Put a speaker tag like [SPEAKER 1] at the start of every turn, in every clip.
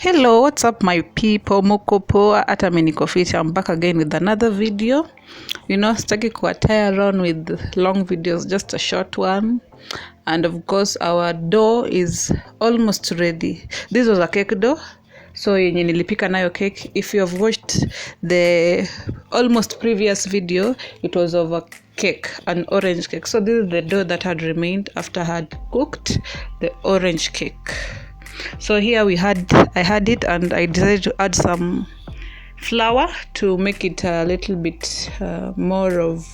[SPEAKER 1] Hello, what's up my people? Muko poa, hata mimi niko fit. I'm back again with another video. Sitaki kuwatire around with long videos, just a short one. And of course our dough is almost ready. This was a cake dough. So yenye nilipika nayo cake. If you have watched the almost previous video, it was of a cake, an orange cake. So this is the dough that had remained after I had cooked the orange cake. So here I had it, and I decided to add some flour to make it a little bit more of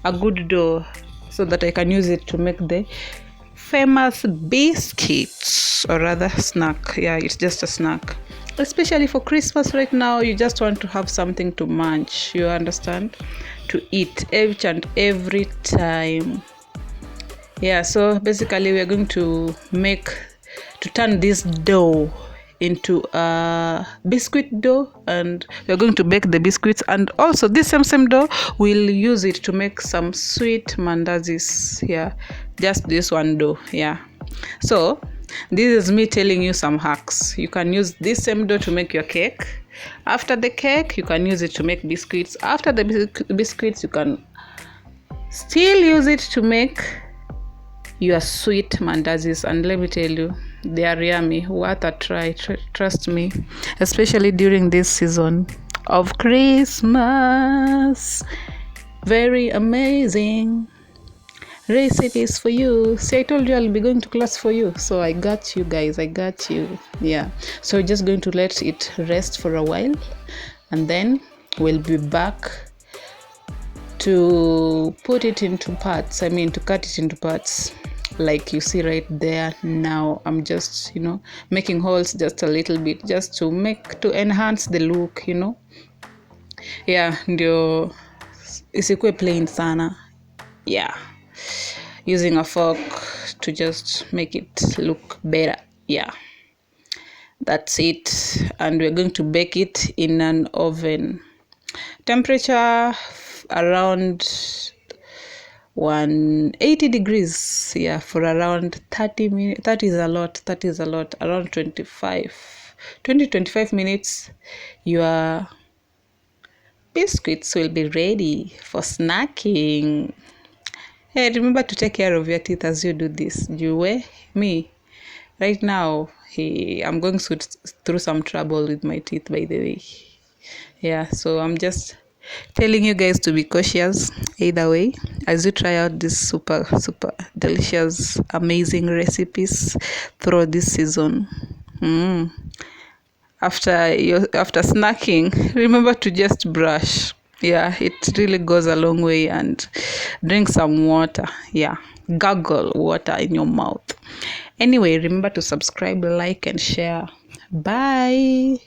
[SPEAKER 1] a good dough, so that I can use it to make the famous biscuits, or rather snack. Yeah, it's just a snack, especially for Christmas right now. You just want to have something to munch, you understand, to eat each and every time. Yeah, so basically we're going to turn this dough into a biscuit dough, and we're going to bake the biscuits, and also this same dough we'll use it to make some sweet mandazis. Yeah, just this one dough. Yeah, so this is me telling you some hacks. You can use this same dough to make your cake. After the cake, you can use it to make biscuits. After the biscuits, you can still use it to make your sweet mandazis, and let me tell you, they are yummy, worth a try. Trust me, especially during this season of Christmas. Very amazing recipes for you. See, I told you I'll be going to class for you, so I got you guys, I got you. Yeah, so we're just going to let it rest for a while, and then we'll be back to put it into parts. To cut it into parts, like you see right there. Now I'm just making holes just a little bit, just to enhance the look. Yeah, ndio isikue plain sana. Yeah, using a fork to just make it look better. Yeah, that's it. And we're going to bake it in an oven, temperature around 180 degrees. Yeah, for around 30 minutes. That is a lot. Around 25 minutes, your biscuits will be ready for snacking. Hey, remember to take care of your teeth as you do this. Me right now, I'm going through some trouble with my teeth, by the way. Yeah, so I'm just telling you guys to be cautious either way as you try out these super delicious, amazing recipes throughout this season. After snacking, remember to just brush. Yeah, it really goes a long way. And drink some water. Yeah, gargle water in your mouth. Anyway, remember to subscribe, like, and share. Bye.